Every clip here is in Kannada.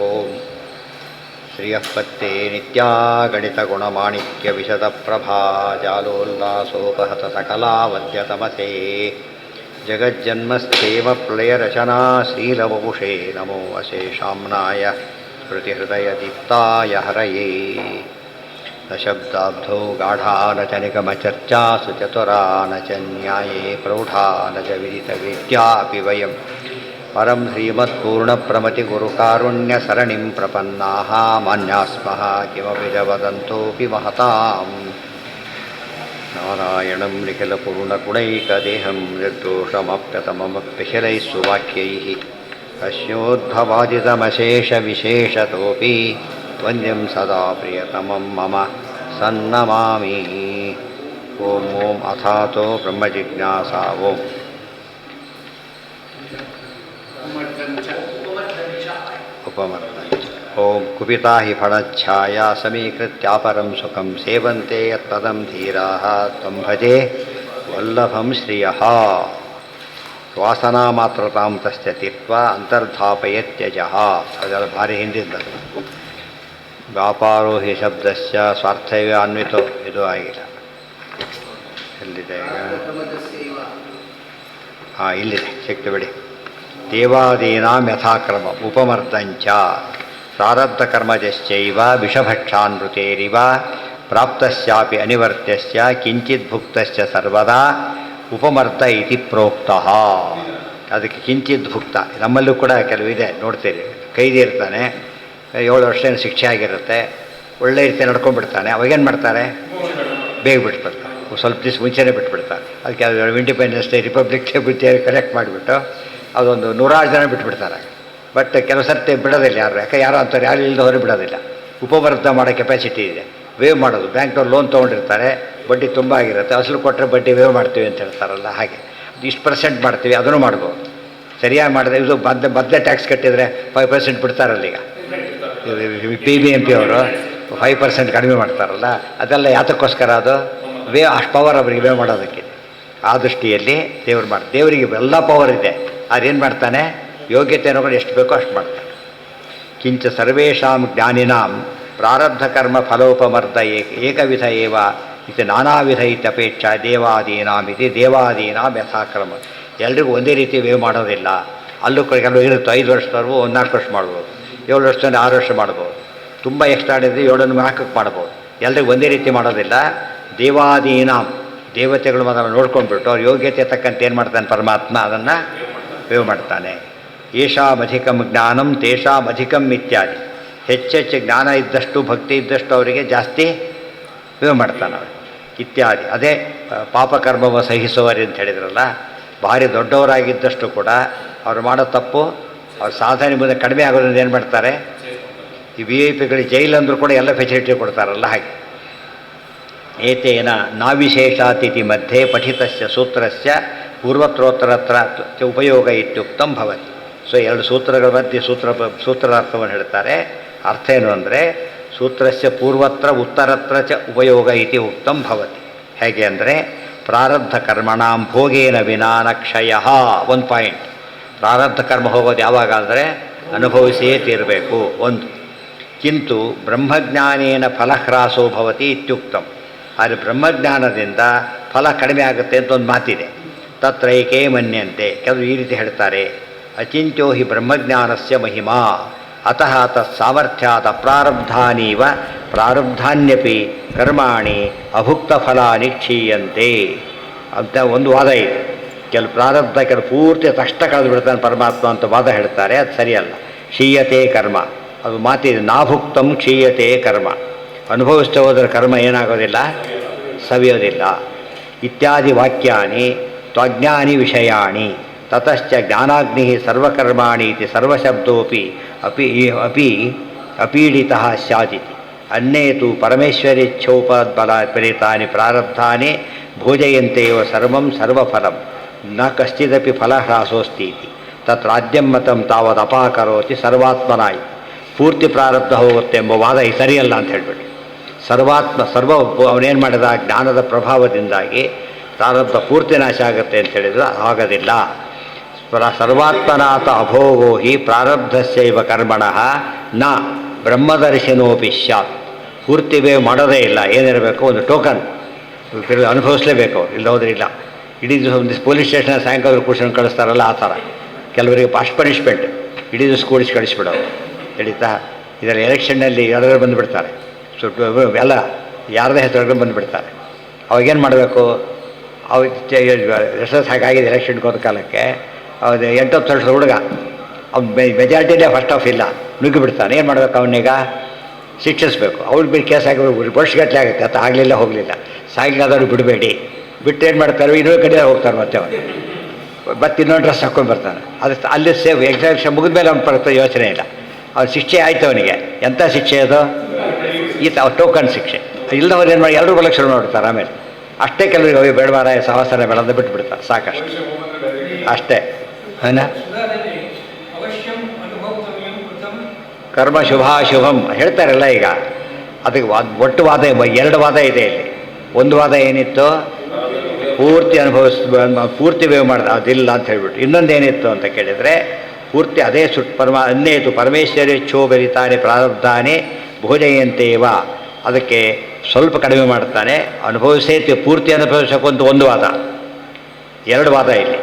ಓಂ ಶ್ರಿಯಃಪತ್ತೇ ನಿತ್ಯಾ ಗಣಿತಗುಣಮಾಣಿಕ್ಯ ವಿಶದಪ್ರಭಾ ಜಾಲೋಲ್ಲಾಸೋಪಹತ ಸಕಲಾವದ್ಯತಮಸೇ ಜಗಜ್ಜನ್ಮಸ್ಥೇಮ ಪ್ರಳಯರಚನಾ ಶ್ರೀಲವಪುಷೇ ನಮೋ ಅಶೇಷಾಮ್ನಾಯ ಸ್ಮೃತಿಹೃದಯದೀಪ್ತಾಯ ಹರಯೇ ನ ಶಬ್ದಾಬ್ಧೋ ಗಾಢಾ ನ ಚ ನಿಗಮಚರ್ಚಾಸು ಚತುರಾ ನ ಚ ನ್ಯಾಯೇ ಪ್ರೌಢಾ ನ ಚ ವಿದಿತವೇದ್ಯಾಪಿ ವಯಂ ಪರಂ ಶ್ರೀಮತ್ಪೂರ್ಣಪ್ರಮತಿಗುರುಕಾರುಣ್ಯಸರಣಿಂ ಪ್ರಪನ್ನಾಃ ಮಾನ್ಯಾಸ್ಮಃ ಕಿಮಪಿ ಚ ವದಂತೋಪಿ ಮಹತಾಂ ನಾರಾಯಣಂ ನಿಖಿಲಪೂರ್ಣಗುಣೈಕದೇಹಂ ನಿರ್ದೋಷಮಪ್ಯತಮಮಪ್ಯಖಿಲೈಃ ಸುವಾಕ್ಯೈಃ ಅಸ್ಯೋದ್ಭವಾದಿತಮಶೇಷವಿಶೇಷತೋಪಿ ವಂದ್ಯಂ ಸದಾ ಪ್ರಿಯತಮಂ ಮಮ ಸನ್ನಮಾಮಿ. ಓಂ ಓಂ ಅಥಾತೋ ಬ್ರಹ್ಮಜಿಜ್ಞಾಸಾ ಓಂ ಉಪಮರ್ದಂಚ ಓಂ ಕುಪಿತಾ ಹಿ ಫಣಚ್ಛಾಯಾ ಸಮೀಕೃತ್ಯಾಪರಂ ಸುಖಂ ಸೇವಂತೆ ಯತ್ಪದಂ ಧೀರಾಃ ತ್ವಂ ಭಜೆ ವಲ್ಲಭಂ ಶ್ರಿಯಃ ವಾಸನಾ ಮಾತ್ರತಾಂ ತಸ್ಯ ತೀರ್ತ್ವಾ ಅಂತರ್ಧಾಪಯತ್ಯಜಃ. ಅದೆಲ್ಲ ಭಾರಿ ಹಿಂದಿದ್ದದು. ವ್ಯಾಪಾರೋ ಹಿ ಶಬ್ದಸ್ಯ ಸ್ವಾರ್ಥವೇ ಅನ್ವಿತೋ ಇದು ಆಗಿಲ್ಲ. ಎಲ್ಲಿದೆ ಈಗ? ಹಾಂ, ಇಲ್ಲಿದೆ, ಸಿಕ್ತು ಬಿಡಿ. ದೇವಾದೀನಾಂ ಯಥಾಕ್ರಮ ಉಪಮರ್ದಂಚ ಪ್ರಾರಬ್ಧ ಕರ್ಮಜಶ್ಚೈವ ವಿಷಭಕ್ಷಾನ್ಮೃತೇರಿವ ಪ್ರಾಪ್ತಸ್ಯಾಪಿ ಅನಿವರ್ತ್ಯಸ್ಯ ಕಿಂಚಿತ್ ಭುಕ್ತಸ್ಯ ಸರ್ವದಾ ಉಪಮರ್ದ ಇತಿ ಪ್ರೋಕ್ತಃ. ಅದಕ್ಕೆ ಕಿಂಚಿತ್ ಭುಕ್ತ. ನಮ್ಮಲ್ಲೂ ಕೂಡ ಕೆಲವಿದೆ, ನೋಡ್ತೀರಿ. ಕೈದಿ ಇರ್ತಾನೆ, 7 ವರ್ಷ ಶಿಕ್ಷೆ ಆಗಿರುತ್ತೆ, ಒಳ್ಳೆ ರೀತಿ ನಡ್ಕೊಂಡ್ಬಿಡ್ತಾನೆ. ಅವಾಗೇನು ಮಾಡ್ತಾರೆ? ಬೇಗ ಬಿಟ್ಬಿಡ್ತಾರೆ, ಸ್ವಲ್ಪ ದಿವಸ ಮುಂಚೆನೇ ಬಿಟ್ಬಿಡ್ತಾರೆ. ಅದಕ್ಕೆ ಅದು ಇಂಡಿಪೆಂಡೆನ್ಸ್ ಡೇ, ರಿಪಬ್ಲಿಕ್ ಡೇ ಬುದ್ಧಿ ಕಲೆಕ್ಟ್ ಮಾಡಿಬಿಟ್ಟು ಅದೊಂದು 100 ಜನ ಬಿಟ್ಬಿಡ್ತಾರೆ. ಬಟ್ ಕೆಲವು ಸರ್ತಿ ಬಿಡೋದಿಲ್ಲ ಯಾರು. ಯಾರೋ ಅಂತಾರೆ, ಯಾರು ಇಲ್ಲದ ಹೊರಗೆ ಬಿಡೋದಿಲ್ಲ. ಉಪಮರ್ದ ಮಾಡೋ ಕೆಪಾಸಿಟಿ ಇದೆ. ವೇವ್ ಮಾಡೋದು. ಬ್ಯಾಂಕ್ನವ್ರು ಲೋನ್ ತೊಗೊಂಡಿರ್ತಾರೆ, ಬಡ್ಡಿ ತುಂಬ ಆಗಿರುತ್ತೆ, ಅಸಲು ಕೊಟ್ಟರೆ ಬಡ್ಡಿ ವೇವ್ ಮಾಡ್ತೀವಿ ಅಂತ ಹೇಳ್ತಾರಲ್ಲ, ಹಾಗೆ ಇಷ್ಟು % ಮಾಡ್ತೀವಿ, ಅದನ್ನು ಮಾಡ್ಬೋದು. ಸರಿಯಾಗಿ ಮಾಡಿದ್ರೆ ಇದು ಮೊದಲೇ ಟ್ಯಾಕ್ಸ್ ಕಟ್ಟಿದರೆ 5% ಬಿಡ್ತಾರಲ್ಲ. ಈಗ PBMP ಅವರು 5% ಕಡಿಮೆ ಮಾಡ್ತಾರಲ್ಲ, ಅದೆಲ್ಲ ಯಾತಕ್ಕೋಸ್ಕರ? ಅದು ಅಷ್ಟು ಪವರ್ ಅವರಿಗೆ ವೇವ್ ಮಾಡೋದಕ್ಕೆ. ಆ ದೃಷ್ಟಿಯಲ್ಲಿ ದೇವರಿಗೆ ಎಲ್ಲ ಪವರ್ ಇದೆ. ಅದೇನು ಮಾಡ್ತಾನೆ? ಯೋಗ್ಯತೆ ನೋಡಿ ಎಷ್ಟು ಬೇಕೋ ಅಷ್ಟು ಮಾಡ್ತಾನೆ. ಕಿಂಚ ಸರ್ವೇಷಾಂ ಜ್ಞಾನಿನಾಂ ಪ್ರಾರಬ್ಧ ಕರ್ಮ ಫಲೋಪಮರ್ದ ಏಕವಿಧ ಏವ ಇದು ನಾನಾವಿಧ ಇತ್ಯಪೇಕ್ಷಾ ದೇವಾದೀನಾಂ ಇದು ದೇವಾದೀನಾಂ ಯಥಾಕ್ರಮ. ಎಲ್ರಿಗೂ ಒಂದೇ ರೀತಿ ವೇವ್ ಮಾಡೋದಿಲ್ಲ. ಅಲ್ಲೂ ಕೆಲವು ಇರುತ್ತೆ, 5 ವರ್ಷದವರೆಗೂ 4 ವರ್ಷ ಮಾಡ್ಬೋದು, 7 ವರ್ಷದಿಂದ 6 ವರ್ಷ ಮಾಡ್ಬೋದು, ತುಂಬ ಎಕ್ಸ್ಟ್ರಾ ಆಡಿದ್ರೆ 7 4 ಮಾಡ್ಬೋದು. ಎಲ್ರಿಗೂ ಒಂದೇ ರೀತಿ ಮಾಡೋದಿಲ್ಲ. ದೇವಾದೀನಾಂ ದೇವತೆಗಳು ಅದನ್ನು ನೋಡ್ಕೊಂಡ್ಬಿಟ್ಟು ಅವ್ರ ಯೋಗ್ಯತೆ ತಕ್ಕಂತೆ ಏನು ಮಾಡ್ತಾನೆ ಪರಮಾತ್ಮ, ಅದನ್ನು ವೇವ್ ಮಾಡ್ತಾನೆ. ಏಷಾಮಧಿಕಂ ಜ್ಞಾನಂ ತೇಷಾಮಧಿಕಂ ಇತ್ಯಾದಿ. ಹೆಚ್ಚೆಚ್ಚು ಜ್ಞಾನ ಇದ್ದಷ್ಟು, ಭಕ್ತಿ ಇದ್ದಷ್ಟು ಅವರಿಗೆ ಜಾಸ್ತಿ ವೇವ್ ಮಾಡ್ತಾನೆ ಅವರು ಇತ್ಯಾದಿ. ಅದೇ ಪಾಪಕರ್ಮವ ಸಹಿಸುವರಿ ಅಂತ ಹೇಳಿದ್ರಲ್ಲ, ಭಾರಿ ದೊಡ್ಡವರಾಗಿದ್ದಷ್ಟು ಕೂಡ ಅವ್ರು ಮಾಡೋ ತಪ್ಪು ಅವ್ರ ಸಾಧನೆ ಮುಂದೆ ಕಡಿಮೆ ಆಗೋದ್ರಿಂದ ಏನು ಮಾಡ್ತಾರೆ? ಈ VIP ಜೈಲು ಅಂದರೂ ಕೂಡ ಎಲ್ಲ ಫೆಸಿಲಿಟಿ ಕೊಡ್ತಾರಲ್ಲ, ಹಾಗೆ. ಏತೇನ ನಾವಿಶೇಷಾತಿಥಿ ಮಧ್ಯೆ ಪಠಿತಸ್ಯ ಸೂತ್ರಸ್ಯ ಪೂರ್ವತ್ರೋತ್ತರತ್ರ ಉಪಯೋಗ ಇತ್ಯುಕ್ತಂ ಭವತಿ. ಸೊ 2 ಸೂತ್ರಗಳ ಮಧ್ಯೆ ಸೂತ್ರಾರ್ಥವನ್ನು ಹೇಳ್ತಾರೆ. ಅರ್ಥ ಏನು ಅಂದರೆ, ಸೂತ್ರಸ್ಯ ಪೂರ್ವತ್ರ ಉತ್ತರತ್ರ ಚ ಉಪಯೋಗ ಇತಿ ಉಕ್ತಂ ಭವತಿ. ಹೇಗೆ ಅಂದರೆ, ಪ್ರಾರಬ್ಧ ಕರ್ಮಣಾಂ ಭೋಗೇನ ವಿನಾನ ಕ್ಷಯ. ಒಂದು ಪಾಯಿಂಟ್. ಪ್ರಾರಬ್ಧ ಕರ್ಮ ಹೋಗೋದು ಯಾವಾಗ ಅಂದರೆ ಅನುಭವಿಸಿಯೇ ತೀರಬೇಕು. ಒಂದು. ಕಿಂತು ಬ್ರಹ್ಮಜ್ಞಾನೇನ ಫಲಹ್ರಾಸೋ ಭವತಿ ಇತ್ಯುಕ್ತಂ. ಆದರೆ ಬ್ರಹ್ಮಜ್ಞಾನದಿಂದ ಫಲ ಕಡಿಮೆ ಆಗುತ್ತೆ ಅಂತ ಒಂದು ಮಾತಿದೆ. ತತ್ರೈಕೇ ಮನ್ಯಂತೆ. ಕೆಲವು ಈ ರೀತಿ ಹೇಳ್ತಾರೆ, ಅಚಿಂತ್ಯೋ ಹಿ ಬ್ರಹ್ಮಜ್ಞಾನಸ್ಯ ಮಹಿಮಾ ಅತಃ ತತ್ ಸಾಮರ್ಥ್ಯಾತ್ ಅಪ್ರಾರಬ್ಧಾನೀವ ಪ್ರಾರಬ್ಧಾನ್ಯಪಿ ಕರ್ಮಾಣಿ ಅಭುಕ್ತ ಫಲಾನಿ ಕ್ಷೀಯಂತೆ ಅಂತ ಒಂದು ವಾದ ಇದೆ. ಕೆಲವು ಪ್ರಾರಬ್ಧ ಕೆಲವು ಪೂರ್ತಿ ತಕ್ಷಣ ಕಳೆದು ಬಿಡ್ತಾನೆ ಪರಮಾತ್ಮ ಅಂತ ವಾದ ಹೇಳ್ತಾರೆ. ಅದು ಸರಿಯಲ್ಲ. ಕ್ಷೀಯತೆ ಕರ್ಮ, ಅದು ಮಾತಿದೆ. ನಾಭುಕ್ತಂ ಕ್ಷೀಯತೆ ಕರ್ಮ. ಅನುಭವಿಸ್ತಾ ಹೋದರೆ ಕರ್ಮ ಏನಾಗೋದಿಲ್ಲ, ಸವಿಯೋದಿಲ್ಲ. ಇತ್ಯಾದಿ ವಾಕ್ಯಾನಿ ತ್ವಜ್ಞಾನಿ ವಿಷಯಾಣಿ ತತಶ್ಚ ಜ್ಞಾನಾಗ್ನಿ ಸರ್ವಕರ್ಮಾಣಿ ಇತಿ ಸರ್ವಶಬ್ದೋಪಿ ಅಪೀಡಿತಃ ಸ್ಯಾದಿತಿ. ಅನ್ಯೇ ತು ಪರಮೇಶ್ವರೇಚ್ಛೋಪಬಲ ಪ್ರೇತಾನಿ ಪ್ರಾರಬ್ಧಾನಿ ಭೋಜಯಂತೇವ ಸರ್ವಂ ಸರ್ವಫಲಂ ನ ಕಶ್ಚಿದಪಿ ಫಲಹ್ರಾಸೋಸ್ತಿ ಇತಿ. ತತ್ರಾದ್ಯಂ ಮತಂ ತಾವದಪಾಕರೋತಿ ಸರ್ವಾತ್ಮನಾಯಿ. ಪೂರ್ತಿ ಪ್ರಾರಬ್ಧ ಹೋಗುತ್ತೆ ಎಂಬ ವಾದ ಸರಿಯಲ್ಲ ಅಂತ ಹೇಳ್ಬಿಟ್ಟು ಸರ್ವ ಅವನೇನು ಮಾಡಿದ? ಜ್ಞಾನದ ಪ್ರಭಾವದಿಂದಾಗಿ ಪ್ರಾರಬ್ಧ ಪೂರ್ತಿ ನಾಶ ಆಗುತ್ತೆ ಅಂತ ಹೇಳಿದ್ರು ಆಗೋದಿಲ್ಲ. ಸರ್ವಾತ್ಮನಾಥ ಅಭೋಗೋ ಹಿ ಪ್ರಾರಬ್ಧಸ್ಯೈವ ಕರ್ಮಣಃ ನ ಬ್ರಹ್ಮದರ್ಶನೋಪಿ ಸ್ಯಾತ್. ಪೂರ್ತಿ ಬೇವು ಮಾಡೋದೇ ಇಲ್ಲ. ಏನಿರಬೇಕು, ಒಂದು ಟೋಕನ್ ಅನುಭವಿಸಲೇಬೇಕು ಅವ್ರು, ಇಲ್ಲ ಹೋದ್ರೆ ಇಲ್ಲ. ಇಡೀ ದಿವಸ ಒಂದು ಪೊಲೀಸ್ ಸ್ಟೇಷನ್ ಸಾಯಂಕಾಲ ಕೂಡಿಸ್ಕೊಂಡು ಕಳಿಸ್ತಾರಲ್ಲ ಆ ಥರ. ಕೆಲವರಿಗೆ ಅಷ್ಟು ಪನಿಷ್ಮೆಂಟ್, ಇಡೀ ದಿವಸ ಕೂಡಿಸಿ ಕಳಿಸ್ಬಿಡೋದು ನಡೀತಾ. ಇದರ ಎಲೆಕ್ಷನ್ನಲ್ಲಿ ಯಾರಾದ್ರೂ ಬಂದುಬಿಡ್ತಾರೆ, ಎಲ್ಲ ಯಾರದೇ ಹೆಸರು ಬಂದುಬಿಡ್ತಾರೆ. ಅವಾಗೇನು ಮಾಡಬೇಕು? ಅವಾಗ ಹಾಗಾಗಿದೆ ಎಲೆಕ್ಷನ್ಗೆ ಹೋದ ಕಾಲಕ್ಕೆ ಅದು 8-10 ವರ್ಷದ ಹುಡುಗ, ಅವ್ನು ಮೆಜಾರಿಟಿನೇ ಫಸ್ಟ್ ಆಫ್ ಇಲ್ಲ, ನುಗ್ಗಿಬಿಡ್ತಾನೆ. ಏನು ಮಾಡಬೇಕು? ಅವನೀಗ ಶಿಕ್ಷಿಸಬೇಕು. ಅವ್ರಿಗೆ ಬಿಟ್ಟು ಕೇಸ್ ಹಾಕಬೇಕು, ವರ್ಷಗಟ್ಟಲೆ ಆಗುತ್ತೆ. ಅದು ಆಗಲಿಲ್ಲ, ಹೋಗಲಿಲ್ಲ. ಸಾಯಂಕಾಲದವ್ರು ಬಿಡಬೇಡಿ. ಬಿಟ್ಟು ಏನು ಮಾಡ್ತಾರೆ? ಇನ್ನೊಂದು ಕಡೆ ಹೋಗ್ತಾರೆ ಮತ್ತೆ ಅವನು, ಮತ್ತೆ ಇನ್ನೊಂದು ಡ್ರೆಸ್ ಹಾಕ್ಕೊಂಡು ಬರ್ತಾನೆ. ಅದು ಅಲ್ಲಿ ಸೇವ್ ಎಕ್ಸಾಮಿನೇಷನ್ ಮುಗಿದ ಮೇಲೆ ಅವ್ನು ಬರುತ್ತೆ, ಯೋಚನೆ ಇಲ್ಲ. ಅವ್ನ ಶಿಕ್ಷೆ ಆಯಿತು ಅವನಿಗೆ. ಎಂಥ ಶಿಕ್ಷೆ ಅದು? ಟೋಕನ್ ಶಿಕ್ಷೆ. ಇಲ್ಲದವ್ರು ಏನು ಮಾಡಿ ಎಲ್ಲರೂ ಬಲಕ್ಷಣ ನೋಡ್ತಾರೆ. ಆಮೇಲೆ ಅಷ್ಟೇ ಕೆಲವರಿಗೆ ಅవి ಬೇಡವಾರ ಸಹವಾಸನೆ ಬೇಡ ಅಂತ ಬಿಟ್ಬಿಡ್ತಾರೆ, ಸಾಕಷ್ಟು ಅಷ್ಟೇ. ಏನ ಕರ್ಮ ಶುಭಾಶುಭಂ ಹೇಳ್ತಾರಲ್ಲ ಈಗ. ಅದಕ್ಕೆ ಒಟ್ಟು ವಾದ 2 ವಾದ ಇದೆ ಇಲ್ಲಿ. ಒಂದು ವಾದ ಏನಿತ್ತು? ಪೂರ್ತಿ ಪೂರ್ತಿ ಬೇವು ಮಾಡಿದ ಅದಿಲ್ಲ ಅಂತ ಹೇಳ್ಬಿಟ್ಟು. ಇನ್ನೊಂದೇನಿತ್ತು ಅಂತ ಕೇಳಿದರೆ, ಪೂರ್ತಿ ಅದೇ ಅನ್ನೇತು ಪರಮೇಶ್ವರೇಚ್ಛೋ ಬೆರಿತಾನೆ ಪ್ರಾರಬ್ಧಾನೆ ಭೋಜಯಂತೇವ. ಅದಕ್ಕೆ ಸ್ವಲ್ಪ ಕಡಿಮೆ ಮಾಡ್ತಾನೆ, ಅನುಭವಿಸೇತಿ ಪೂರ್ತಿ ಅನುಭವಿಸೋಕ್ಕಂತ ಒಂದು ವಾದ. 2 ವಾದ ಇಲ್ಲಿ.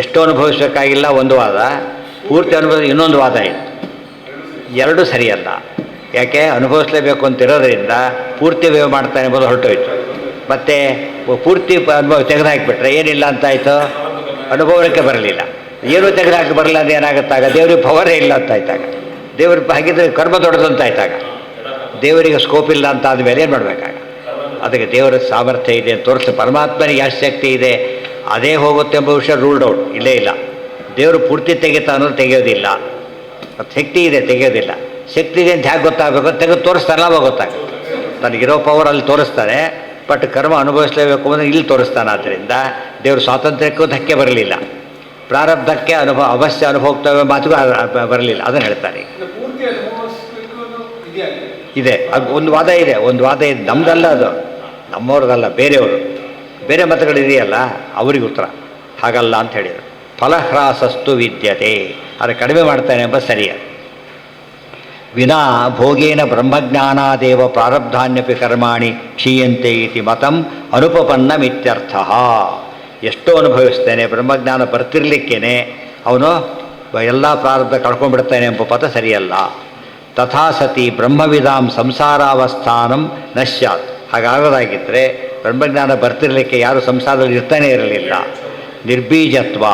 ಎಷ್ಟು ಅನುಭವಿಸಬೇಕಾಗಿಲ್ಲ ಒಂದು ವಾದ, ಪೂರ್ತಿ ಅನುಭವಿಸ ಇನ್ನೊಂದು ವಾದ ಇದೆ. 2 ಸರಿಯಲ್ಲ. ಯಾಕೆ? ಅನುಭವಿಸಲೇಬೇಕು ಅಂತಿರೋದ್ರಿಂದ ಪೂರ್ತಿ ಬೇವು ಮಾಡ್ತಾನೆ ಎಂಬುದು ಹೊರಟೋಯ್ತು. ಮತ್ತು ಪೂರ್ತಿ ಅನುಭವ ತೆಗೆದುಹಾಕಿಬಿಟ್ರೆ ಏನಿಲ್ಲ ಅಂತಾಯಿತು, ಅನುಭವಕ್ಕೆ ಬರಲಿಲ್ಲ. ಏನೂ ತೆಗೆದುಹಾಕಿ ಬರಲ್ಲ ಅದು ಏನಾಗುತ್ತಾಗ? ದೇವ್ರಿಗೆ ಪವರೇ ಇಲ್ಲ ಅಂತಾಯ್ತಾಗ. ದೇವ್ರ ಹಾಗಿದ್ರೆ ಕರ್ಮ ದೊಡ್ಡದಂತಾಯ್ತಾಗ. ದೇವರಿಗೆ ಸ್ಕೋಪ್ ಇಲ್ಲ ಅಂತ ಆದಮೇಲೆ ಏನು ಮಾಡಬೇಕಾಗ? ಅದಕ್ಕೆ ದೇವರ ಸಾಮರ್ಥ್ಯ ಇದೆ ಅಂತ ತೋರಿಸಿ, ಪರಮಾತ್ಮನಿಗೆ ಎಷ್ಟು ಶಕ್ತಿ ಇದೆ ಅದೇ ಹೋಗುತ್ತೆ ಎಂಬ ವಿಷಯ ರೂಲ್ಡ್ ಔಟ್ ಇಲ್ಲೇ ಇಲ್ಲ. ದೇವರು ಪೂರ್ತಿ ತೆಗಿತಾ ಅನ್ನೋದು ತೆಗೆಯೋದಿಲ್ಲ. ಅದು ಶಕ್ತಿ ಇದೆ, ತೆಗೆಯೋದಿಲ್ಲ. ಶಕ್ತಿ ಇದೆ ಅಂತ ಹೇಗೆ ಗೊತ್ತಾಗಬೇಕು? ತೆಗೆದು ತೋರಿಸ್ತಾನಲ್ಲ, ಅವಾಗ ಗೊತ್ತಾಗುತ್ತೆ. ತನಗಿರೋ ಪವರ್ ಅಲ್ಲಿ ತೋರಿಸ್ತಾನೆ, ಬಟ್ ಕರ್ಮ ಅನುಭವಿಸಲೇಬೇಕು ಅಂದರೆ ಇಲ್ಲಿ ತೋರಿಸ್ತಾನೆ. ಆದ್ದರಿಂದ ದೇವರು ಸ್ವಾತಂತ್ರ್ಯಕ್ಕೂ ಧಕ್ಕೆ ಬರಲಿಲ್ಲ, ಪ್ರಾರಬ್ಧಕ್ಕೆ ಅವಶ್ಯ ಅನುಭೋಕ್ತವ್ಯ ಮಾತಿಗೂ ಬರಲಿಲ್ಲ. ಅದನ್ನು ಹೇಳ್ತಾರೆ. ಇದೆ ಒಂದು ವಾದ ಇದೆ, ಒಂದು ವಾದ ಇದೆ. ನಮ್ಮದಲ್ಲ ಅದು, ನಮ್ಮವ್ರದಲ್ಲ, ಬೇರೆಯವರು. ಬೇರೆ ಮತಗಳಿದೆಯಲ್ಲ ಅವರಿಗೆ ಉತ್ತರ ಹಾಗಲ್ಲ ಅಂತ ಹೇಳಿದರು. ಫಲಹ್ರಾಸಸ್ತು ವಿದ್ಯತೆ, ಅದು ಕಡಿಮೆ ಮಾಡ್ತಾನೆ ಎಂಬ ಸರಿಯ. ವಿನಾ ಭೋಗೇನ ಬ್ರಹ್ಮಜ್ಞಾನಾದೇವ ಪ್ರಾರಬ್ಧಾನ್ಯಪಿ ಕರ್ಮಾಣಿ ಕ್ಷೀಯಂತೆ ಇತಿ ಮತಂ ಅನುಪಪನ್ನಮಿತ್ಯರ್ಥ. ಎಷ್ಟೋ ಅನುಭವಿಸ್ತೇನೆ, ಬ್ರಹ್ಮಜ್ಞಾನ ಬರ್ತಿರ್ಲಿಕ್ಕೇನೆ ಅವನು ಎಲ್ಲ ಪ್ರಾರಬ್ಧ ಕಳ್ಕೊಂಡ್ಬಿಡ್ತಾನೆ ಎಂಬ ಪದ ಸರಿಯಲ್ಲ. ತಥಾ ಸತಿ ಬ್ರಹ್ಮವಿದಾಂ ಸಂಸಾರಾವಸ್ಥಾನಂ ನಶ್ಯಾತ್. ಹಾಗಾಗೋದಾಗಿದ್ದರೆ ಬ್ರಹ್ಮಜ್ಞಾನ ಬರ್ತಿರಲಿಕ್ಕೆ ಯಾರು ಸಂಸಾರದಲ್ಲಿ ಇರ್ತಾನೆ ಇರಲಿಲ್ಲ. ನಿರ್ಬೀಜತ್ವ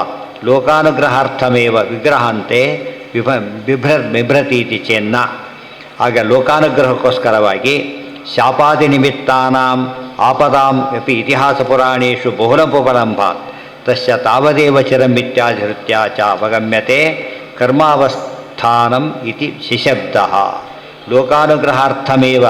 ಲೋಕಾನುಗ್ರಹಾರ್ಥಮೇವ ವಿಗ್ರಹಾಂತೆ ಬಿಭ್ರತೀತಿ ಚೆನ್ನ. ಆಗ ಲೋಕಾನುಗ್ರಹಕ್ಕೋಸ್ಕರವಾಗಿ ಶಾಪಾದಿ ನಿಮಿತ್ತಾನಾಂ ಆಪದಾಂ ಅಪಿ ಇತಿಹಾಸ ಪುರಾಣೇಷು ಬಹುಲಪುಪಲಂಭಾತ್ ತಸ್ಯ ತಾವದೇವ ಚಿರಮಿತ್ಯಾಧಿರುತ್ಯ ಚ ಅವಗಮ್ಯತೆ ಕರ್ಮಾವಸ್ಥಾನಂ ಇತಿ ಶಿಶಬ್ದಃ. ಲೋಕಾನುಗ್ರಹಾರ್ಥಮೇವ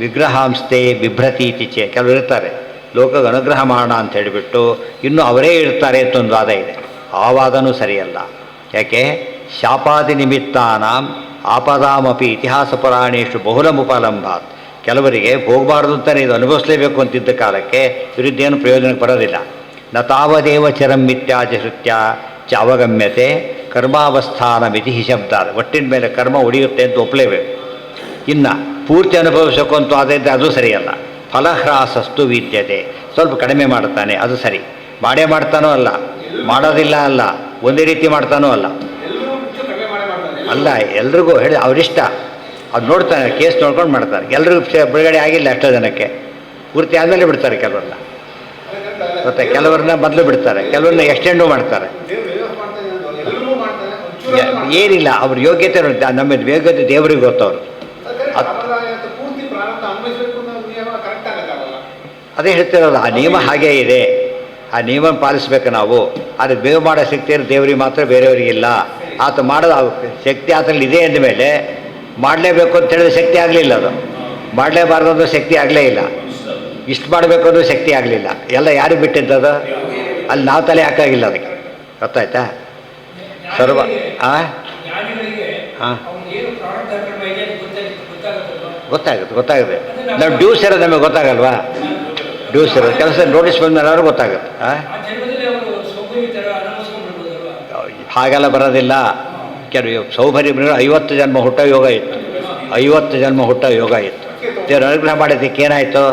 ವಿಗ್ರಹಾಂಸ್ತೆ ಬಿಭ್ರತೀತಿ ಚೆ. ಕೆಲವರು ಇರ್ತಾರೆ ಲೋಕಕ್ಕೆ ಅನುಗ್ರಹ ಮಾಡೋಣ ಅಂತ ಹೇಳಿಬಿಟ್ಟು ಇನ್ನೂ ಅವರೇ ಇರ್ತಾರೆ ಅಂತ ಒಂದು ವಾದ ಇದೆ. ಆ ವಾದನೂ ಸರಿಯಲ್ಲ. ಯಾಕೆ? ಶಾಪಾದಿ ನಿಮಿತ್ತಾನಾಂ ಆಪದಾಮಪಿ ಇತಿಹಾಸ ಪುರಾಣೇಶು ಬಹುಲಮುಪಲಂಭಾತ್. ಕೆಲವರಿಗೆ ಹೋಗಬಾರ್ದು ಅಂತಲೇ ಇದು ಅನುಭವಿಸಲೇಬೇಕು ಅಂತಿದ್ದ ಕಾಲಕ್ಕೆ ವಿರುದ್ಧೇನು ಪ್ರಯೋಜನಕ್ಕೆ ಬರೋದಿಲ್ಲ. ನ ತಾವದೇವ ಚಿರಂ ಮಿತ್ಯಾಧಿಶ್ರುತ್ಯ ಚ ಅವಗಮ್ಯತೆ ಕರ್ಮಾವಸ್ಥಾನ ಮಿತಿ ಹಿಶಬ್ದ. ಒಟ್ಟಿನ ಮೇಲೆ ಕರ್ಮ ಉಳಿಯುತ್ತೆ ಅಂತ ಒಪ್ಪಲೇಬೇಕು. ಇನ್ನು ಪೂರ್ತಿ ಅನುಭವಿಸೋಕು ಅಂತೂ ಆದೈತೆ, ಅದು ಸರಿಯಲ್ಲ. ಫಲಹ್ರಾಸಸ್ತು ವಿದ್ಯತೆ, ಸ್ವಲ್ಪ ಕಡಿಮೆ ಮಾಡ್ತಾನೆ, ಅದು ಸರಿ. ಮಾಡೇ ಮಾಡ್ತಾನೋ ಅಲ್ಲ, ಮಾಡೋದಿಲ್ಲ ಅಲ್ಲ, ಒಂದೇ ರೀತಿ ಮಾಡ್ತಾನೋ ಅಲ್ಲ, ಅಲ್ಲ ಎಲ್ರಿಗೂ ಹೇಳಿ ಅವರಿಷ್ಟ. ಅದು ನೋಡ್ತಾನೆ, ಕೇಸ್ ನೋಡ್ಕೊಂಡು ಮಾಡ್ತಾರೆ. ಎಲ್ರಿಗೂ ಬಿಡುಗಡೆ ಆಗಿಲ್ಲ ಎಷ್ಟೋ ಜನಕ್ಕೆ, ಪೂರ್ತಿ ಆದಮೇಲೆ ಬಿಡ್ತಾರೆ. ಕೆಲವ್ರನ್ನ ಮತ್ತೆ ಕೆಲವ್ರನ್ನ ಮೊದಲು ಬಿಡ್ತಾರೆ, ಕೆಲವ್ರನ್ನ ಎಕ್ಸ್ಟೆಂಡು ಮಾಡ್ತಾರೆ. ಏನಿಲ್ಲ ಅವ್ರ ಯೋಗ್ಯತೆ, ನಮ್ಮ ಯೋಗ್ಯತೆ ದೇವರಿಗೆ ಗೊತ್ತವ್ರು. ಅದೇ ಹೇಳ್ತಿರೋದು, ಆ ನಿಯಮ ಹಾಗೇ ಇದೆ, ಆ ನಿಯಮ ಪಾಲಿಸ್ಬೇಕು ನಾವು. ಅದು ಬೇವು ಮಾಡೋ ಶಕ್ತಿ ದೇವರಿಗೆ ಮಾತ್ರ, ಬೇರೆಯವರಿಗಿಲ್ಲ. ಆತ ಮಾಡೋದು ಶಕ್ತಿ ಆತಲ್ಲಿ ಇದೆ ಅಂದಮೇಲೆ ಮಾಡಲೇಬೇಕು ಅಂತ ಹೇಳಿದ್ರೆ ಶಕ್ತಿ ಆಗಲಿಲ್ಲ. ಅದು ಮಾಡಲೇಬಾರ್ದು ಅಂದ್ರೆ ಶಕ್ತಿ ಆಗಲೇ ಇಲ್ಲ. ಇಷ್ಟು ಮಾಡಬೇಕು ಅಂದ್ರೆ ಶಕ್ತಿ ಆಗಲಿಲ್ಲ. ಎಲ್ಲ ಯಾರಿಗೆ ಬಿಟ್ಟಿದ್ದದು? ಅಲ್ಲಿ ನಾವು ತಲೆ ಹಾಕಾಗಿಲ್ಲ ಅದಕ್ಕೆ. ಗೊತ್ತಾಯ್ತಾ? ಸರ್ವ ಹಾಂ ಹಾಂ ಗೊತ್ತಾಗುತ್ತೆ. ನಾವು ಡ್ಯೂಸ್ ಇರೋದು ನಮಗೆ ಗೊತ್ತಾಗಲ್ವಾ? ಡ್ಯೂಸ್ ಇರೋದು ಕೆಲಸ ನೋಟಿಸ್ ಬಂದ್ಮೇಲೆ ಅವ್ರಿಗೆ ಗೊತ್ತಾಗುತ್ತೆ. ಹಾಗೆಲ್ಲ ಬರೋದಿಲ್ಲ. ಕೆಲವು ಸೌಭರಿ 50 ಜನ್ಮ ಹುಟ್ಟೋ ಯೋಗ ಇತ್ತು, 50 ಜನ್ಮ ಹುಟ್ಟೋ ಯೋಗ ಇತ್ತು. ದೇವ್ರು ಅನುಗ್ರಹ ಮಾಡೋದಕ್ಕೆ ಏನಾಯಿತು,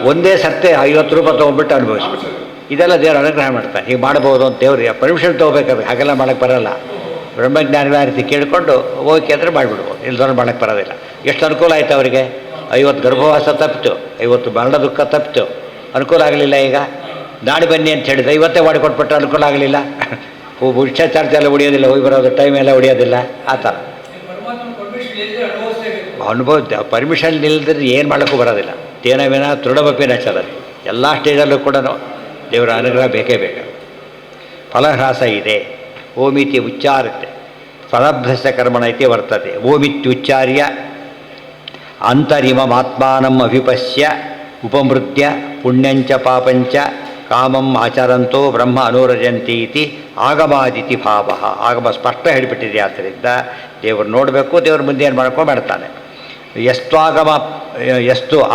ಒಂದೇ ಸತ್ತೆ 50 ರೂಪಾಯಿ ತೊಗೊಂಡ್ಬಿಟ್ಟು ಅನುಭವಿಸ್ಬಿಟ್ಟು. ಇದೆಲ್ಲ ದೇವ್ರು ಅನುಗ್ರಹ ಮಾಡ್ತಾರೆ. ಹೀಗೆ ಮಾಡ್ಬೋದು ಅಂತ ದೇವ್ರಿಗೆ ಪರ್ಮಿಷನ್ ತೊಗೋಬೇಕಾದ್ರೆ ಹಾಗೆಲ್ಲ ಮಾಡೋಕ್ಕೆ ಬರೋಲ್ಲ. ಬ್ರಹ್ಮಜ್ಞಾನಿಗಳ ರೀತಿ ಕೇಳಿಕೊಂಡು ಓಕೆ ಅಂದರೆ ಮಾಡಿಬಿಡ್ಬೋದು, ಇಲ್ದವ್ರು ಮಾಡೋಕ್ಕೆ ಬರೋದಿಲ್ಲ. ಎಷ್ಟು ಅನುಕೂಲ ಆಯಿತು ಅವರಿಗೆ, 50 ಗರ್ಭವಾಸ ತಪ್ಪಿತು, 50 ಮರಣ ದುಃಖ ತಪ್ಪಿತು, ಅನುಕೂಲ ಆಗಲಿಲ್ಲ. ಈಗ ನಾಳೆ ಬನ್ನಿ ಅಂತ ಹೇಳಿದ್ರೆ 50 ಮಾಡಿಕೊಟ್ಬಿಟ್ರೆ ಅನುಕೂಲ ಆಗಲಿಲ್ಲ. ಉಚ್ಚ ಚಾರ್ಜ್ ಎಲ್ಲ ಉಳಿಯೋದಿಲ್ಲ, ಹೋಗಿ ಬರೋದು ಟೈಮ್ ಎಲ್ಲ ಉಳಿಯೋದಿಲ್ಲ. ಆ ಥರ ಅನುಭವ ಪರ್ಮಿಷನ್ ಇಲ್ಲದ್ರೆ ಏನು ಮಾಡೋಕ್ಕೂ ಬರೋದಿಲ್ಲ. ತೇನವೇನ ತೃಢಮಪಿನ ಚಲನೆ. ಎಲ್ಲ ಸ್ಟೇಜಲ್ಲೂ ಕೂಡ ದೇವರ ಅನುಗ್ರಹ ಬೇಕೇ ಬೇಕು. ಫಲಹ್ರಾಸ ಇದೆ. ಓಮಿತಿ ಉಚ್ಚಾರತೆ ಫಲಭ್ರಷ್ಟ ಕರ್ಮಣ ಇತಿ ವರ್ತತೆ. ಓಮಿತ್ಯುಚ್ಚಾರ್ಯ ಅಂತರಿಮಮಾತ್ಮಾನಂ ಅಭಿಪಶ್ಯ ಉಪಮೃತ್ಯ ಪುಣ್ಯಂಚ ಪಾಪಂಚ ಕಾಮಂ ಆಚರಂತೋ ಬ್ರಹ್ಮ ಅನುರಜಂತಿ ಇತಿ ಆಗಮಾದಿತಿ ಭಾವ. ಆಗಮ ಸ್ಪಷ್ಟ ಹೇಳಿಬಿಟ್ಟಿದೆ. ಆದ್ದರಿಂದ ದೇವರು ನೋಡಬೇಕು, ದೇವ್ರ ಮುಂದೆ ಏನು ಮಾಡ್ಕೊಂಡು ಮಾಡ್ತಾನೆ. ಎಷ್ಟು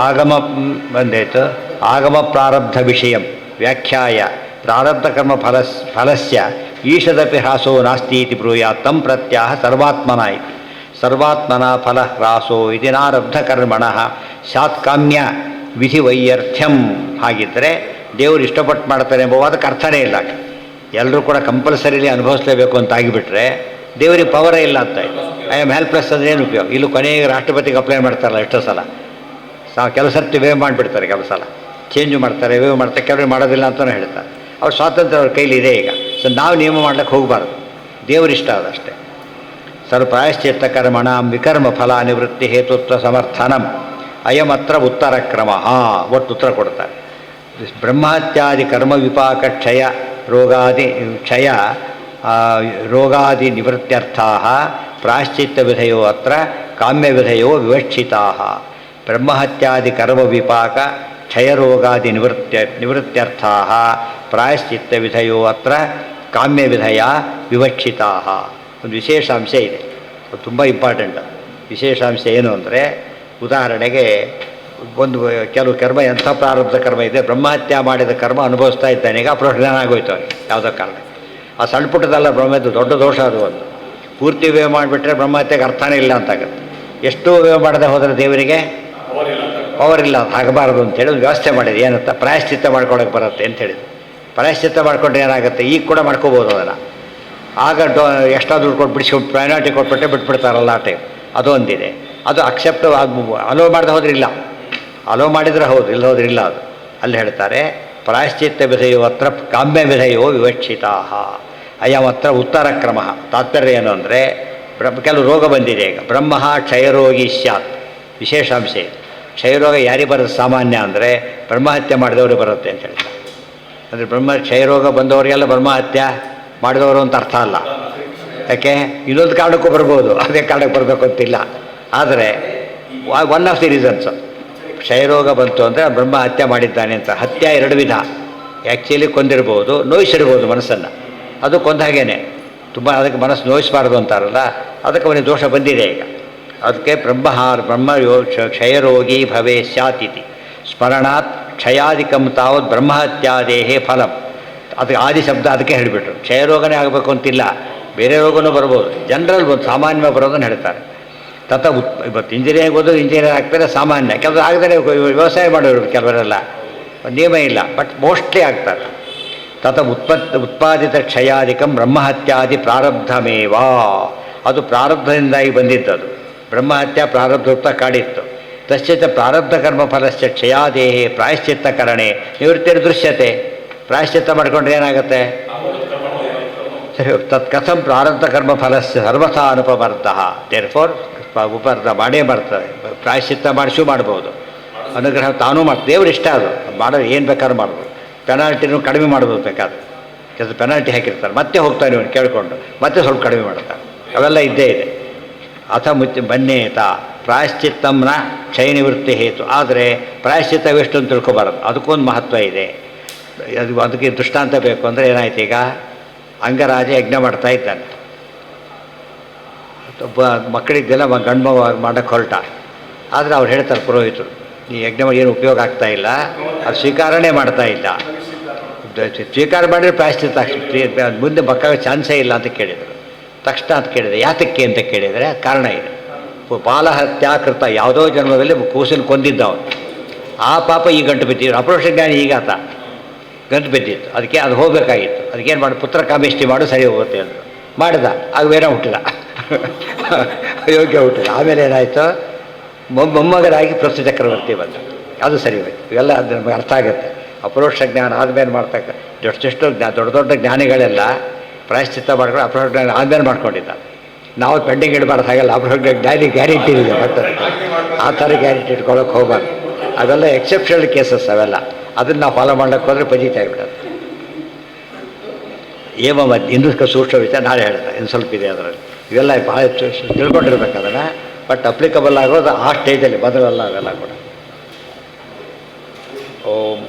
ಆಗಮ ಬಂದಾಯಿತು. ಆಗಮ ಪ್ರಾರಬ್ಧ ವಿಷಯ ವ್ಯಾಖ್ಯಾಯ ಪ್ರಾರಬ್ಧ ಕರ್ಮ ಫಲಸ್ಯ ಈಶದಪಿ ಹ್ರಾಸೋ ನಾಸ್ತಿ ಇತಿ ಬ್ರೂಯಾತ್ ತಂ ಪ್ರತ್ಯಾಹ ಸರ್ವಾತ್ಮನ ಇತಿ. ಸರ್ವಾತ್ಮನ ಫಲ ಹ್ರಾಸೋ ಇತಿ ನಾರಬ್ಧ ಕರ್ಮಣಃ ಸ್ಯಾತ್ಕಾಮ್ಯ ವಿಧಿ ವೈಯರ್ಥ್ಯಂ. ಹಾಗಿದ್ದರೆ ದೇವರು ಇಷ್ಟಪಟ್ಟು ಮಾಡ್ತಾರೆ ಎಂಬುದಕ್ಕೆ ಅರ್ಥನೇ ಇಲ್ಲ. ಎಲ್ಲರೂ ಕೂಡ ಕಂಪಲ್ಸರಿಲಿ ಅನುಭವಿಸಲೇಬೇಕು ಅಂತ ಆಗಿಬಿಟ್ರೆ ದೇವರಿಗೆ ಪವರೇ ಇಲ್ಲ ಅಂತ. ಐ ಆಮ್ ಹೆಲ್ಪ್ಲೆಸ್ ಅಂದರೆ ಏನು ಉಪಯೋಗ? ಇಲ್ಲೂ ಕೊನೆಗೆ ರಾಷ್ಟ್ರಪತಿಗೆ ಅಪ್ಲೈ ಮಾಡ್ತಾರಲ್ಲ ಎಷ್ಟೋ ಸಲ. ಕೆಲವು ಸರ್ತಿ ವೇವ್ ಮಾಡಿಬಿಡ್ತಾರೆ, ಕೆಲವು ಸಲ ಚೇಂಜು ಮಾಡ್ತಾರೆ, ವೇವ್ ಮಾಡ್ತಾರೆ, ಕೆಲವರು ಮಾಡೋದಿಲ್ಲ ಅಂತಲೂ ಹೇಳ್ತಾರೆ. ಅವ್ರ ಸ್ವಾತಂತ್ರ್ಯ ಅವ್ರ ಕೈಲಿ ಇದೆ ಈಗ. ಸೊ ನಾವು ನಿಯಮ ಮಾಡ್ಲಿಕ್ಕೆ ಹೋಗಬಾರ್ದು, ದೇವರಿಷ್ಟ ಅದಷ್ಟೇ. ಸರ್ವಪ್ರಾಯಶ್ಚಿತ್ತ ಕರ್ಮಣ ವಿಕರ್ಮ ಫಲ ನಿವೃತ್ತಿ ಹೇತುತ್ವ ಸಮರ್ಥನಂ ಅಯಮತ್ರ ಉತ್ತರ ಕ್ರಮ. ಒಟ್ಟು ಉತ್ತರ ಕೊಡ್ತಾರೆ. ಬ್ರಹ್ಮಹತ್ಯಾದಿ ಕರ್ಮ ವಿಪಾಕ ಕ್ಷಯ ರೋಗಾದಿ ನಿವೃತ್ತ್ಯರ್ಥಾ ಪ್ರಾಯಶ್ಚಿತ್ತ ವಿಧಯೋ ಅತ್ರ ಕಾಮ್ಯ ವಿಧಯೋ ವಿವಕ್ಷಿತಾ. ಬ್ರಹ್ಮಹತ್ಯಾದಿ ಕರ್ಮ ವಿಪಾಕ ಕ್ಷಯರೋಗಾದಿ ನಿವೃತ್ತ್ಯರ್ಥಾ ಪ್ರಾಯಶ್ಚಿತ್ತ ವಿಧಯೋ ಅತ್ರ ಕಾಮ್ಯ ವಿಧಯ ವಿವಕ್ಷಿತಾ. ಒಂದು ವಿಶೇಷಾಂಶ ಇದೆ, ಅದು ತುಂಬ ಇಂಪಾರ್ಟೆಂಟ್. ವಿಶೇಷಾಂಶ ಏನು ಅಂದರೆ, ಉದಾಹರಣೆಗೆ ಒಂದು ಕೆಲವು ಕರ್ಮ ಎಂಥ ಪ್ರಾರಬ್ಧ ಕರ್ಮ ಇದೆ, ಬ್ರಹ್ಮಹತ್ಯೆ ಮಾಡಿದ ಕರ್ಮ ಅನುಭವಿಸ್ತಾ ಇದ್ದಾನೆ. ಈಗ ಅಪ್ರೋಷಣ ಆಗೋಯ್ತು ಅವನಿಗೆ ಯಾವುದೋ ಕಾರಣ. ಆ ಸಣ್ಣ ಪುಟ್ಟದಲ್ಲ ಬ್ರಹ್ಮದ್ದು, ದೊಡ್ಡ ದೋಷ ಅದು. ಒಂದು ಪೂರ್ತಿ ವ್ಯಯ ಮಾಡಿಬಿಟ್ರೆ ಬ್ರಹ್ಮಹತ್ಯೆಗೆ ಅರ್ಥನೇ ಇಲ್ಲ ಅಂತಾಗುತ್ತೆ. ಎಷ್ಟು ವ್ಯಯ ಮಾಡದೆ ಹೋದರೆ ದೇವರಿಗೆ ಪವರ್ ಇಲ್ಲ, ಆಗಬಾರದು ಅಂತೇಳಿ ಒಂದು ವ್ಯವಸ್ಥೆ ಮಾಡಿದೆ. ಏನಂತ ಪ್ರಾಯಶ್ಚಿತ್ತ ಮಾಡ್ಕೊಳಕ್ಕೆ ಬರುತ್ತೆ ಅಂತ ಹೇಳಿದ್ರು. ಪ್ರಾಯಶ್ಚಿತ್ತ ಮಾಡ್ಕೊಂಡ್ರೆ ಏನಾಗುತ್ತೆ, ಈಗ ಕೂಡ ಮಾಡ್ಕೋಬೋದು ಅದನ್ನು. ಆಗ ಎಕ್ಸ್ಟ್ರಾ ದುಡ್ಡು ಕೊಟ್ಟು ಬಿಡಿಸ್ಕೊಂಡು ಪೆನಾಲ್ಟಿ ಕೊಟ್ಬಿಟ್ಟೆ ಬಿಟ್ಬಿಡ್ತಾರಲ್ಲ ಆ ಟೈಮ್. ಅದೊಂದಿದೆ. ಅದು ಅಕ್ಸೆಪ್ಟ್ ಅಲೋ ಮಾಡದೆ ಹೋದ್ರೆ ಇಲ್ಲ, ಅಲೋ ಮಾಡಿದರೆ ಹೌದು, ಇಲ್ಲ ಹೋದ್ರೆ ಇಲ್ಲ. ಅದು ಅಲ್ಲಿ ಹೇಳ್ತಾರೆ ಪ್ರಾಯಶ್ಚಿತ್ತ ವಿಧಯೋ ಅತ್ರ ಕಾಮ್ಯ ವಿಧಯೋ ವಿವಕ್ಷಿತಾ ಅಯಮತ್ರ ಉತ್ತರ ಕ್ರಮ. ತಾತ್ಪರ್ಯ ಏನು ಅಂದರೆ, ಕೆಲವು ರೋಗ ಬಂದಿದೆ ಈಗ. ಬ್ರಹ್ಮ ಕ್ಷಯರೋಗಿ ಸ್ಯಾತ್. ವಿಶೇಷಾಂಶ ಇದೆ. ಕ್ಷಯರೋಗ ಯಾರಿಗೆ ಬರುತ್ತೆ ಸಾಮಾನ್ಯ ಅಂದರೆ, ಬ್ರಹ್ಮಹತ್ಯೆ ಮಾಡಿದವರು ಬರುತ್ತೆ ಅಂತ ಹೇಳ್ತಾರೆ. ಅಂದರೆ ಕ್ಷಯರೋಗ ಬಂದವರಿಗೆಲ್ಲ ಬ್ರಹ್ಮಹತ್ಯೆ ಮಾಡಿದವರು ಅಂತ ಅರ್ಥ ಅಲ್ಲ. ಯಾಕೆ, ಇನ್ನೊಂದು ಕಾರಣಕ್ಕೂ ಬರ್ಬೋದು, ಅದೇ ಕಾರಣಕ್ಕೆ ಬರಬೇಕು ಅಂತಿಲ್ಲ. ಆದರೆ ಒನ್ ಆಫ್ ದಿ ರೀಸನ್ಸು ಕ್ಷಯರೋಗ ಬಂತು ಅಂದರೆ ಬ್ರಹ್ಮ ಹತ್ಯೆ ಮಾಡಿದ್ದಾನೆ ಅಂತ. ಹತ್ಯೆ 2 ವಿಧ. ಆ್ಯಕ್ಚುಲಿ ಕೊಂದಿರ್ಬೋದು, ನೋಯಿಸಿರ್ಬೋದು ಮನಸ್ಸನ್ನು. ಅದು ಕೊಂದ ಹಾಗೇನೆ. ತುಂಬ ಅದಕ್ಕೆ ಮನಸ್ಸು ನೋಯಿಸಬಾರ್ದು ಅಂತಾರಲ್ಲ, ಅದಕ್ಕೆ ಅವನಿಗೆ ದೋಷ ಬಂದಿದೆ ಈಗ. ಅದಕ್ಕೆ ಬ್ರಹ್ಮಯೋ ಕ್ಷಯರೋಗಿ ಭವೇ ಸ್ಯಾತಿಥಿ ಸ್ಮರಣಾತ್ ಕ್ಷಯಾಧಿಕಂ ತಾವತ್ ಬ್ರಹ್ಮಹತ್ಯಾದೇಹೇ ಫಲಂ. ಅದಕ್ಕೆ ಆದಿ ಶಬ್ದ ಅದಕ್ಕೆ ಹೇಳಿಬಿಟ್ರು. ಕ್ಷಯರೋಗನೇ ಆಗಬೇಕು ಅಂತಿಲ್ಲ, ಬೇರೆ ರೋಗನೂ ಬರ್ಬೋದು. ಜನರಲ್ ಒಂದು ಸಾಮಾನ್ಯವಾಗಿ ಬರೋದನ್ನು ಹೇಳ್ತಾರೆ. ಇವತ್ತು ಇಂಜಿನಿಯರಿಂಗ್ ಓದೋದು ಇಂಜಿನಿಯರ್ ಆಗ್ತಾರೆ ಸಾಮಾನ್ಯ. ಕೆಲವರು ಆಗದೇ ವ್ಯವಸಾಯ ಮಾಡೋರು ಕೆಲವರೆಲ್ಲ ನಿಯಮ ಇಲ್ಲ, ಬಟ್ ಮೋಸ್ಟ್ಲಿ ಆಗ್ತಾರೆ. ಉತ್ಪಾದಿತ ಕ್ಷಯಾಧಿಕಂ ಬ್ರಹ್ಮಹತ್ಯಾದಿ ಪ್ರಾರಬ್ಧಮೇವಾ. ಅದು ಪ್ರಾರಬ್ಧದಿಂದಾಗಿ ಬಂದಿದ್ದದು. ಬ್ರಹ್ಮಹತ್ಯೆ ಪ್ರಾರಬ್ಧ ಕಾಡಿತ್ತು. ತಶ್ಚಿತ ಪ್ರಾರಬ್ಧ ಕರ್ಮ ಫಲಶ್ಚ ಕ್ಷಯಾದೇಹೇ ಪ್ರಾಯಶ್ಚಿತ್ತ ಕರಣೆ ನಿವೃತ್ತಿಯ ದೃಶ್ಯತೆ. ಪ್ರಾಯಶ್ಚಿತ್ತ ಮಾಡಿಕೊಂಡ್ರೆ ಏನಾಗುತ್ತೆ? ಸರಿ, ತತ್ಕಥಂ ಪ್ರಾರಬ್ಧ ಕರ್ಮ ಫಲಸ್ಯ ಸರ್ವಥಾ ಅನುಪಮರ್ಥ. ದೇರ್ಫೋರ್ ಉಪರ್ಥ ಮಾಡೇ ಬರ್ತದೆ. ಪ್ರಾಯಶ್ಚಿತ್ತ ಮಾಡಿಸೂ ಮಾಡ್ಬೋದು, ಅನುಗ್ರಹ ತಾನೂ ಮಾಡ್ತಾರೆ. ದೇವ್ರು ಇಷ್ಟ ಅದು ಮಾಡೋದು. ಏನು ಬೇಕಾದ್ರೂ ಮಾಡ್ಬೋದು. ಪೆನಾಲ್ಟಿನೂ ಕಡಿಮೆ ಮಾಡ್ಬೋದು ಬೇಕಾದ್ರೆ. ಕೆಲವು ಪೆನಾಲ್ಟಿ ಹಾಕಿರ್ತಾರೆ, ಮತ್ತೆ ಹೋಗ್ತಾನೆ ಇವನು ಕೇಳಿಕೊಂಡು ಮತ್ತೆ ಸ್ವಲ್ಪ ಕಡಿಮೆ ಮಾಡ್ತಾರೆ. ಅವೆಲ್ಲ ಇದ್ದೇ ಇದೆ. ಅಥ ಬನ್ನೇತ ಪ್ರಾಯಶ್ಚಿತ್ತಂನ ಕ್ಷಯ ನಿವೃತ್ತಿ ಹೇತು. ಆದರೆ ಪ್ರಾಯಶ್ಚಿತ್ತವೆಷ್ಟು ಅಂತ ತಿಳ್ಕೊಬಾರದು, ಅದಕ್ಕೊಂದು ಮಹತ್ವ ಇದೆ. ಅದಕ್ಕೆ ದೃಷ್ಟಾಂತ ಬೇಕು ಅಂದರೆ ಏನಾಯ್ತು, ಈಗ ಅಂಗರಾಜ ಯಜ್ಞ ಮಾಡ್ತಾ ಇದ್ದಾನೆ. ಮಕ್ಕಳಿದ್ದೆಲ್ಲ ಗಂಡು ಮಾಡೋಕ್ಕೆ ಹೊರಟ. ಆದರೆ ಅವ್ರು ಹೇಳ್ತಾರೆ ಪುರೋಹಿತರು, ಈ ಯಜ್ಞ ಏನು ಉಪಯೋಗ ಆಗ್ತಾ ಇಲ್ಲ, ಅದು ಸ್ವೀಕಾರನೇ ಮಾಡ್ತಾ ಇಲ್ಲ. ಸ್ವೀಕಾರ ಮಾಡಿದ್ರೆ ಪ್ರಾಯಶ್ಚಿತ್ತ ಮುಂದೆ ಮಕ್ಕಳಿಗೆ ಚಾನ್ಸೇ ಇಲ್ಲ ಅಂತ ಕೇಳಿದರು. ತಕ್ಷಣ ಅಂತ ಕೇಳಿದೆ, ಯಾತಕ್ಕೆ ಅಂತ ಕೇಳಿದರೆ ಕಾರಣ ಇದೆ. ಬಾಲಹತ್ಯಾಕೃತ ಯಾವುದೋ ಜನ್ಮದಲ್ಲಿ ಕೂಸಿನ ಕೊಂದಿದ್ದ ಅವನು. ಆ ಪಾಪ ಈ ಗಂಟು ಬಿದ್ದಿದ್ರು. ಅಪರೋಕ್ಷ ಜ್ಞಾನಿ ಈಗಾತ ಗಂಟು ಬಿದ್ದಿತ್ತು. ಅದಕ್ಕೆ ಅದು ಹೋಗಬೇಕಾಗಿತ್ತು. ಅದಕ್ಕೇನು ಮಾಡಿ, ಪುತ್ರ ಕಾಮೇಷ್ಟಿ ಮಾಡು ಸರಿ ಹೋಗುತ್ತೆ ಅಂದರು. ಮಾಡಿದ, ಆಗ ಬೇರೆ ಹುಟ್ಟಿದ ಯೋಗ್ಯ ಹುಟ್ಟಿದ. ಆಮೇಲೆ ಏನಾಯಿತು, ಮೊಮ್ಮಗರಾಗಿ ಪ್ರಸ್ತು ಚಕ್ರವರ್ತಿ ಬಂದ. ಅದು ಸರಿ ಹೋಯ್ತು. ಇವೆಲ್ಲ ಅದು ನಮಗೆ ಅರ್ಥ ಆಗುತ್ತೆ. ಅಪರೋಕ್ಷ ಜ್ಞಾನ ಆದಮೇಲೆ ಮಾಡ್ತಕ್ಕ ಎಷ್ಟೆಷ್ಟು ದೊಡ್ಡ ದೊಡ್ಡ ಜ್ಞಾನಿಗಳೆಲ್ಲ ಪ್ರಾಯಶ್ಚಿತ್ತ ಮಾಡ್ಕೊಂಡು ಅಪರೋಕ್ಷ ಜ್ಞಾನ ಆದಮೇಲೆ ಮಾಡ್ಕೊಂಡಿದ್ದ. ನಾವು ಪೆಂಡಿಂಗ್ ಇಡಬಾರ್ದು. ಹಾಗೆಲ್ಲ ಅಪರೋಕ್ಷ ಜ್ಞಾನಿ ಗ್ಯಾರಂಟಿ ಇದೆ, ಬಟ್ ಆ ಥರ ಗ್ಯಾರಂಟಿ ಇಟ್ಕೊಳ್ಳೋಕೆ ಹೋಗ್ಬಾರ್ದು. ಅವೆಲ್ಲ ಎಕ್ಸೆಪ್ಷನಲ್ ಕೇಸಸ್ ಅವೆಲ್ಲ. ಅದನ್ನು ನಾವು ಫಾಲೋ ಮಾಡ್ಲಿಕ್ಕೆ ಹೋದರೆ ಪಜಿತ ಆಗಿಬಿಡೋದು. ಇನ್ನೂ ಸೂಕ್ಷ್ಮ ವಿಚಾರ ನಾಳೆ ಹೇಳ್ತಾರೆ, ಇನ್ನು ಸ್ವಲ್ಪ ಇದೆ ಅದರಲ್ಲಿ. ಇವೆಲ್ಲ ಭಾಳ ತಿಳ್ಕೊಂಡಿರ್ಬೇಕು ಅದನ್ನು. ಬಟ್ ಅಪ್ಲಿಕಬಲ್ ಆಗೋದು ಆ ಸ್ಟೇಜಲ್ಲಿ, ಮೊದಲೆಲ್ಲ ಅವೆಲ್ಲ ಕೂಡ. ಓಂ